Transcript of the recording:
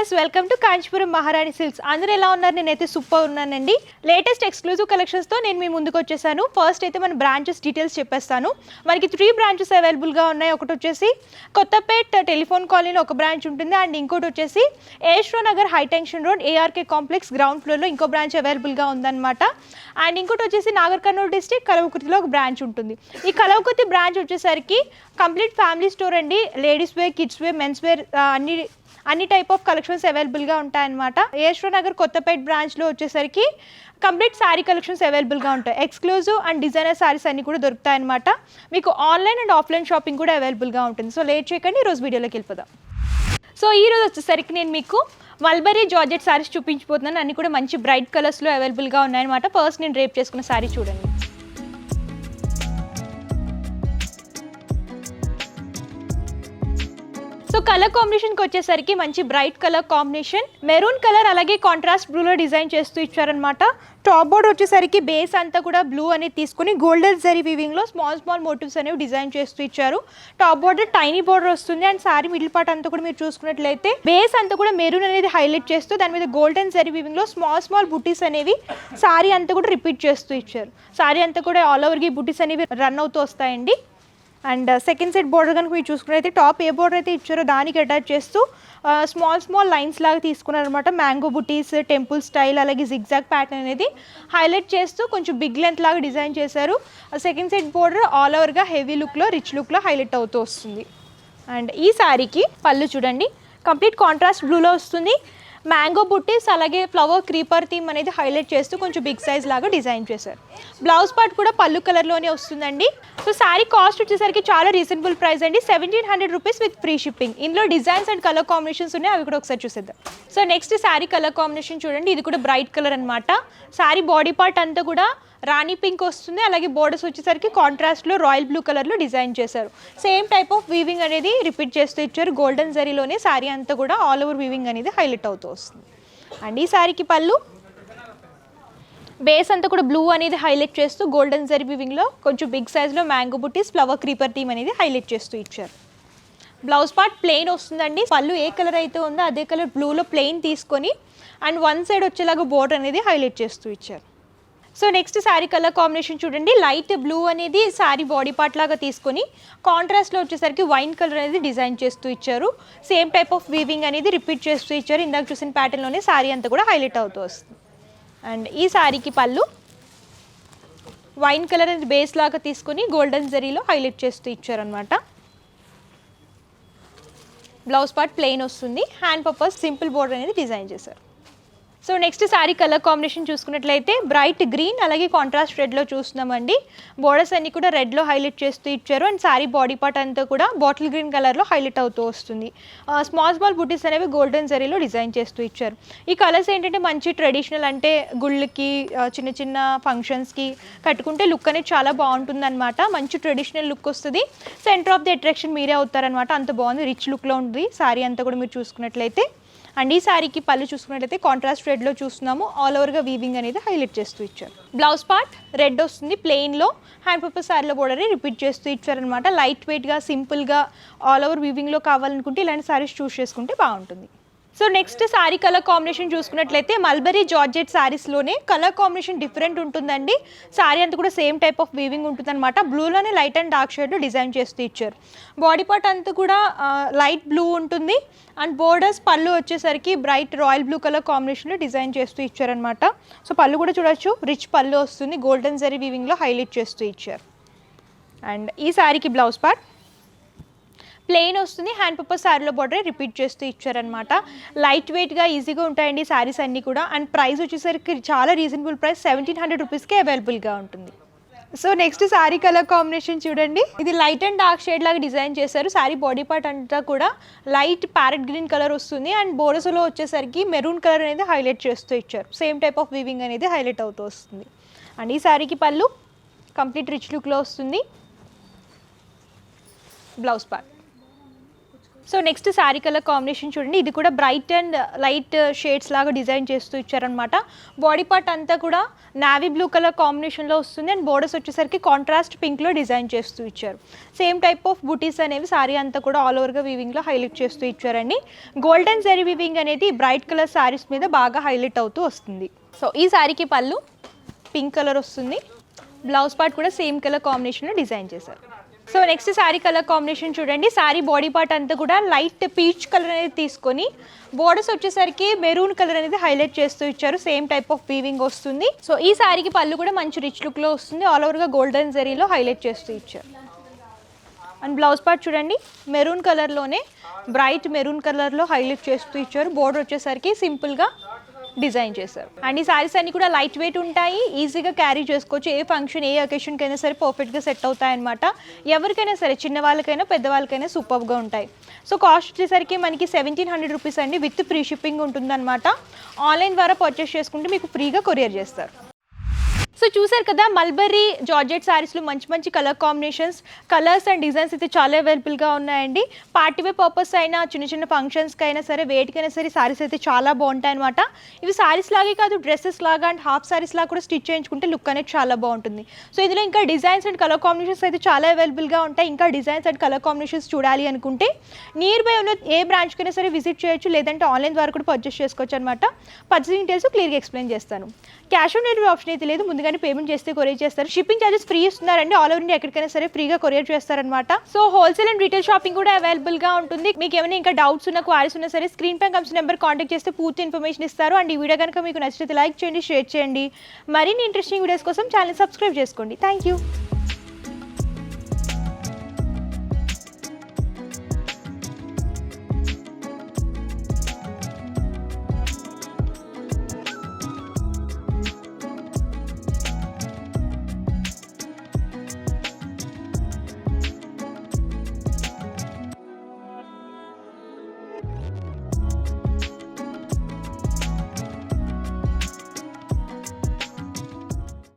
Viewers, welcome to Kanchipuram మహారాణి silks. అందరూ ఎలా ఉన్నారు? నేనైతే సూపర్ ఉన్నానండి. లేటెస్ట్ ఎక్స్క్లూజివ్ కలెక్షన్స్తో నేను మీ ముందుకు వచ్చేసాను. ఫస్ట్ అయితే మన బ్రాంచెస్ డీటెయిల్స్ చెప్పేస్తాను. మనకి 3 బ్రాంచెస్ అవైలబుల్గా ఉన్నాయి. ఒకటి వచ్చేసి కొత్తపేట్ టెలిఫోన్ కాలనీలో ఒక బ్రాంచ్ ఉంటుంది, అండ్ ఇంకోటి వచ్చేసి ఏష్రో నగర్ high tension road ARK complex ground ఫ్లోర్లో ఇంకో బ్రాంచ్ అవైలబుల్గా ఉందన్నమాట. అండ్ ఇంకోటి వచ్చేసి నాగర్ కర్నూలు డిస్ట్రిక్ట్ కలవకుర్తిలో ఒక బ్రాంచ్ ఉంటుంది. ఈ కలవకుర్తి బ్రాంచ్ వచ్చేసరికి కంప్లీట్ ఫ్యామిలీ స్టోర్ అండి. Ladies wear, kids wear, mens wear అన్ని టైప్ ఆఫ్ కలెక్షన్స్ అవైలబుల్గా ఉంటాయన్నమాట. ఏష్రో నగర్ కొత్తపేట్ బ్రాంచ్లో వచ్చేసరికి కంప్లీట్ శారీ కలెక్షన్స్ అవైలబుల్గా ఉంటాయి. ఎక్స్క్లూజివ్ అండ్ డిజైనర్ శారీస్ అన్ని కూడా దొరుకుతాయన్నమాట. మీకు ఆన్లైన్ అండ్ ఆఫ్లైన్ షాపింగ్ కూడా అవైలబుల్గా ఉంటుంది. సో లేట్ చేయకండి, ఈరోజు వీడియోలోకి వెళ్ళిపోదాం. సో ఈరోజు వచ్చేసరికి నేను మీకు మల్బరీ జార్జెట్ శారీస్ చూపించిపోతున్నాను. అన్ని కూడా మంచి బ్రైట్ కలర్స్లో అవైలబుల్గా ఉన్నాయన్నమాట. ఫస్ట్ నేను డ్రేప్ చేసుకున్న శారీ చూడండి. సో కలర్ కాంబినేషన్కి వచ్చేసరికి మంచి bright colour combination, maroon colour అలాగే కాంట్రాస్ట్ బ్లూలో డిజైన్ చేస్తూ ఇచ్చారనమాట. టాప్ బోర్డర్ వచ్చేసరికి బేస్ అంతా కూడా బ్లూ అనేది తీసుకుని గోల్డెన్ జరీ వీవింగ్లో స్మాల్ మోటివ్స్ అనేవి డిజైన్ చేస్తూ ఇచ్చారు. టాప్ బోర్డర్ టైనీ బోర్డర్ వస్తుంది, అండ్ సారీ మిడిల్ పార్ట్ అంతా కూడా మీరు చూసుకున్నట్లయితే బేస్ అంతా కూడా మెరూన్ అనేది హైలైట్ చేస్తూ దాని మీద గోల్డెన్ జరీ వీవింగ్లో స్మాల్ బుటీస్ అనేవి సారీ అంతా కూడా రిపీట్ చేస్తూ ఇచ్చారు. సారీ అంతా కూడా ఆల్ ఓవర్కి బుటీస్ అనేవి రన్ అవుతూ వస్తాయండి. అండ్ సెకండ్ సెట్ బోర్డర్ కనుక మీరు చూసుకున్నైతే టాప్ ఏ బోర్డర్ అయితే ఇచ్చారో దానికి అటాచ్ చేస్తూ స్మాల్ లైన్స్ లాగా తీసుకున్నారనమాట. మ్యాంగో బుటీస్, టెంపుల్ స్టైల్ అలాగే జిగ్జాగ్ ప్యాటర్న్ అనేది హైలైట్ చేస్తూ కొంచెం బిగ్ లెంత్ లాగా డిజైన్ చేశారు. సెకండ్ సెట్ బోర్డర్ ఆల్ ఓవర్గా హెవీ లుక్లో, రిచ్ లుక్లో హైలైట్ అవుతూ వస్తుంది. అండ్ ఈ శారీకి పళ్ళు చూడండి, కంప్లీట్ కాంట్రాస్ట్ బ్లూలో వస్తుంది. మ్యాంగో బుట్టీస్ అలాగే ఫ్లవర్ క్రీపర్ థీమ్ అనేది హైలైట్ చేస్తూ కొంచెం బిగ్ సైజ్ లాగా డిజైన్ చేశారు. బ్లౌజ్ పార్ట్ కూడా పళ్ళు కలర్లోనే వస్తుందండి. సో శారీ కాస్ట్ వచ్చేసరికి చాలా రీజనబుల్ ప్రైస్ అండి, 1700 రూపీస్ విత్ ఫ్రీ షిప్పింగ్. ఇందులో డిజైన్స్ అండ్ కలర్ కాంబినేషన్స్ ఉన్నాయి, అవి కూడా ఒకసారి చూసేద్దాం. So next sari colour combination చూడండి, ఇది కూడా బ్రైట్ కలర్ అనమాట. శారీ బాడీ పార్ట్ అంతా కూడా రాణి పింక్ వస్తుంది, అలాగే బోర్డర్స్ వచ్చేసరికి కాంట్రాస్ట్లో రాయల్ బ్లూ కలర్లో డిజైన్ చేశారు. సేమ్ టైప్ ఆఫ్ వీవింగ్ అనేది రిపీట్ చేస్తూ ఇచ్చారు. గోల్డెన్ జరీలోనే శారీ అంతా కూడా ఆల్ ఓవర్ వీవింగ్ అనేది హైలైట్ అవుతూ వస్తుంది. అండ్ ఈ శారీకి పళ్ళు బేస్ అంతా కూడా బ్లూ అనేది హైలైట్ చేస్తూ గోల్డెన్ జరీ వీవింగ్లో కొంచెం బిగ్ సైజ్లో మ్యాంగో బుటీస్, ఫ్లవర్ క్రీపర్ థీమ్ అనేది హైలైట్ చేస్తూ ఇచ్చారు. బ్లౌజ్ పార్ట్ ప్లెయిన్ వస్తుందండి. పళ్ళు ఏ కలర్ అయితే ఉందో అదే కలర్ బ్లూలో ప్లెయిన్ తీసుకొని అండ్ వన్ సైడ్ వచ్చేలాగా బోర్డర్ అనేది హైలైట్ చేస్తూ ఇచ్చారు. So next sari colour combination చూడండి, లైట్ బ్లూ అనేది శారీ బాడీ పార్ట్ లాగా తీసుకొని కాంట్రాస్ట్లో వచ్చేసరికి వైన్ కలర్ అనేది డిజైన్ చేస్తూ ఇచ్చారు. సేమ్ టైప్ ఆఫ్ వీవింగ్ అనేది రిపీట్ చేస్తూ ఇచ్చారు. ఇందాక చూసిన ప్యాటర్న్లోనే శారీ అంతా కూడా హైలైట్ అవుతూ వస్తుంది. అండ్ ఈ శారీకి పళ్ళు వైన్ కలర్ అనేది బేస్ లాగా తీసుకొని గోల్డెన్ జరీలో హైలైట్ చేస్తూ ఇచ్చారనమాట. బ్లౌజ్ పార్ట్ ప్లెయిన్ వస్తుంది, హ్యాండ్ పర్పస్ సింపుల్ బోర్డర్ అనేది డిజైన్ చేశారు. So next sari colour combination చూసుకున్నట్లయితే బ్రైట్ గ్రీన్ అలాగే కాంట్రాస్ట్ రెడ్లో చూస్తున్నామండి. బోర్డర్స్ అన్ని కూడా రెడ్లో హైలైట్ చేస్తూ ఇచ్చారు. అండ్ శారీ బాడీ పార్ట్ అంతా కూడా బాటిల్ గ్రీన్ కలర్లో హైలైట్ అవుతూ వస్తుంది. స్మాల్ బుటీస్ అనేవి గోల్డెన్ జరీలో డిజైన్ చేస్తూ ఇచ్చారు. ఈ కలర్స్ ఏంటంటే మంచి ట్రెడిషనల్, అంటే గుళ్ళకి చిన్న ఫంక్షన్స్కి కట్టుకుంటే లుక్ అనేది చాలా బాగుంటుంది అనమాట. మంచి ట్రెడిషనల్ లుక్ వస్తుంది. సెంటర్ ఆఫ్ ది అట్రాక్షన్ మీరే అవుతారనమాట, అంత బాగుంది, రిచ్ లుక్లో ఉంటుంది శారీ అంతా కూడా మీరు చూసుకున్నట్లయితే. అండ్ ఈ శారీకి పళ్ళు చూసుకున్నట్టయితే కాంట్రాస్ట్ రెడ్లో చూస్తున్నాము, ఆల్ ఓవర్గా వీవింగ్ అనేది హైలైట్ చేస్తూ ఇచ్చారు. బ్లౌజ్ పార్ట్ రెడ్ వస్తుంది ప్లెయిన్లో, హ్యాండ్ పర్పస్ శారీలో బోర్డర్ రిపీట్ చేస్తూ ఇచ్చారనమాట. లైట్ వెయిట్గా, సింపుల్గా ఆల్ ఓవర్ వీవింగ్లో కావాలనుకుంటే ఇలాంటి శారీస్ చూస్ చేసుకుంటే బాగుంటుంది. So next sari colour combination చూసుకున్నట్లయితే మల్బరీ జార్జెట్ శారీస్లోనే కలర్ కాంబినేషన్ డిఫరెంట్ ఉంటుందండి. శారీ అంతా కూడా సేమ్ టైప్ ఆఫ్ వీవింగ్ ఉంటుందన్నమాట. బ్లూలోనే లైట్ అండ్ డార్క్ షేడ్లో డిజైన్ చేస్తూ ఇచ్చారు. బాడీ పార్ట్ అంతా కూడా లైట్ బ్లూ ఉంటుంది. అండ్ బోర్డర్స్ పళ్ళు వచ్చేసరికి బ్రైట్ రాయల్ బ్లూ కలర్ కాంబినేషన్లో డిజైన్ చేస్తూ ఇచ్చారనమాట. సో పళ్ళు కూడా చూడొచ్చు, రిచ్ పళ్ళు వస్తుంది, గోల్డెన్ జరీ వీవింగ్లో హైలైట్ చేస్తూ ఇచ్చారు. అండ్ ఈ శారీకి బ్లౌజ్ పార్ట్ ప్లెయిన్ వస్తుంది, హ్యాండ్ పర్పస్ శారీలో బోర్డర్ రిపీట్ చేస్తూ ఇచ్చారనమాట. లైట్ వెయిట్గా ఈజీగా ఉంటాయండి శారీస్ అన్నీ కూడా. అండ్ ప్రైస్ వచ్చేసరికి చాలా రీజనబుల్ ప్రైస్, 1700 రూపీస్కే అవైలబుల్గా ఉంటుంది. So next sari colour combination చూడండి, ఇది లైట్ అండ్ డార్క్ షేడ్ లాగా డిజైన్ చేశారు. శారీ బాడీ పార్ట్ అంతా కూడా లైట్ ప్యారెట్ గ్రీన్ కలర్ వస్తుంది. అండ్ బోర్డర్స్లో వచ్చేసరికి మెరూన్ కలర్ అనేది హైలైట్ చేస్తూ ఇచ్చారు. సేమ్ టైప్ ఆఫ్ వీవింగ్ అనేది హైలైట్ అవుతూ వస్తుంది. అండ్ ఈ శారీకి పళ్ళు కంప్లీట్ రిచ్ లుక్లో వస్తుంది. Blouse part so next sari colour combination చూడండి, ఇది కూడా బ్రైట్ అండ్ లైట్ షేడ్స్ లాగా డిజైన్ చేస్తూ ఇచ్చారనమాట. బాడీ పార్ట్ అంతా కూడా నావీ బ్లూ కలర్ కాంబినేషన్లో వస్తుంది అండ్ బోర్డర్స్ వచ్చేసరికి కాంట్రాస్ట్ పింక్లో డిజైన్ చేస్తూ ఇచ్చారు. సేమ్ టైప్ ఆఫ్ బుటీస్ అనేవి శారీ అంతా కూడా ఆల్ ఓవర్గా వీవింగ్లో హైలైట్ చేస్తూ ఇచ్చారండి. గోల్డెన్ జరీ వీవింగ్ అనేది బ్రైట్ కలర్ శారీస్ మీద బాగా హైలైట్ అవుతూ వస్తుంది. సో ఈ శారీకి పళ్ళు పింక్ కలర్ వస్తుంది, బ్లౌజ్ పార్ట్ కూడా సేమ్ కలర్ కాంబినేషన్లో డిజైన్ చేశారు. So next sari colour combination చూడండి, శారీ బాడీ పార్ట్ అంతా కూడా లైట్ పీచ్ కలర్ అనేది తీసుకొని బోర్డర్స్ వచ్చేసరికి మెరూన్ కలర్ అనేది హైలైట్ చేస్తూ ఇచ్చారు. సేమ్ టైప్ ఆఫ్ వీవింగ్ వస్తుంది. సో ఈ శారీకి పళ్ళు కూడా మంచి రిచ్ లుక్లో వస్తుంది, ఆల్ ఓవర్గా గోల్డెన్ జరీలో హైలైట్ చేస్తూ ఇచ్చారు. అండ్ బ్లౌజ్ పార్ట్ చూడండి, మెరూన్ కలర్లోనే బ్రైట్ మెరూన్ కలర్లో హైలైట్ చేస్తూ ఇచ్చారు. బోర్డర్ వచ్చేసరికి సింపుల్గా డిజైన్ చేశారు. అండ్ ఈ శారీస్ అన్ని కూడా లైట్ వెయిట్ ఉంటాయి, ఈజీగా క్యారీ చేసుకోవచ్చు. ఏ ఫంక్షన్ ఏ అకేషన్కి అయినా సరే పర్ఫెక్ట్గా సెట్ అవుతాయి అనమాట. ఎవరికైనా సరే చిన్న వాళ్ళకైనా పెద్దవాళ్ళకైనా సూపర్గా ఉంటాయి. సో కాస్ట్ వచ్చేసరికి మనకి 1700 రూపీస్ అండి, విత్ ఫ్రీ షిప్పింగ్ ఉంటుందన్నమాట. ఆన్లైన్ ద్వారా పర్చేస్ చేసుకుంటే మీకు ఫ్రీగా కొరియర్ చేస్తారు. సో చూసారు కదా, మల్బరీ జార్జెట్ శారీస్లో మంచి మంచి colour combinations, colours and designs అయితే చాలా అవైలబుల్గా ఉన్నాయండి. పార్టీ వేర్ పర్పస్ అయినా చిన్న చిన్న ఫంక్షన్స్కి అయినా సరే వేటికైనా సరే శారీస్ అయితే చాలా బాగుంటాయి అనమాట. ఇవి శారీస్ లాగే కాదు, డ్రెస్సెస్ లాగా అండ్ హాఫ్ శారీస్ లాగా కూడా స్టిచ్ చేయించుకుంటే లుక్ అనేది చాలా బాగుంటుంది. సో ఇందులో ఇంకా డిజైన్స్ అండ్ కలర్ కాంబినేషన్స్ అయితే చాలా అవైలబుల్గా ఉంటాయి. ఇంకా డిజైన్స్ అండ్ కలర్ కాంబినేషన్స్ చూడాలి అనుకుంటే నియర్ బై ఉన్న ఏ బ్రాంచ్కైనా సరే విజిట్ చేయొచ్చు, లేదంటే ఆన్లైన్ ద్వారా కూడా పర్చేస్ చేసుకోవచ్చు అనమాట. పర్చేసింగ్ డీటెయిల్స్ క్లియర్గా ఎక్స్ప్లెయిన్ చేస్తాను. క్యాష్ ఆన్ డెలివరీ ఆప్షన్ అయితే లేదు, ముందుగానే పేమెంట్ చేస్తే కొరియర్ చేస్తారు. షిప్పింగ్ చార్జెస్ ఫ్రీ ఇస్తున్నారండి, ఆల్ ఓవర్ ఇండియా ఎక్కడికైనా సరే ఫ్రీగా కొరియర్ చేస్తారనమాట. So wholesale and retail shopping కూడా అవైలబుల్గా ఉంటుంది. మీకు ఏమైనా ఇంకా డౌట్స్ ఉన్న క్వారీస్ ఉన్నా సరే స్క్రీన్ పై కమ్స్ నెంబర్ కాంటాక్ట్ చేస్తే పూర్తి ఇన్ఫర్మేషన్ ఇస్తారు. అండ్ ఈ వీడియో కనుక మీకు నచ్చితే లైక్ చేయండి, షేర్ చేయండి. మరిన్ని ఇంట్రెస్టింగ్ వీడియోస్ కోసం ఛానల్ సబ్స్క్రైబ్ చేసుకోండి. Thank you.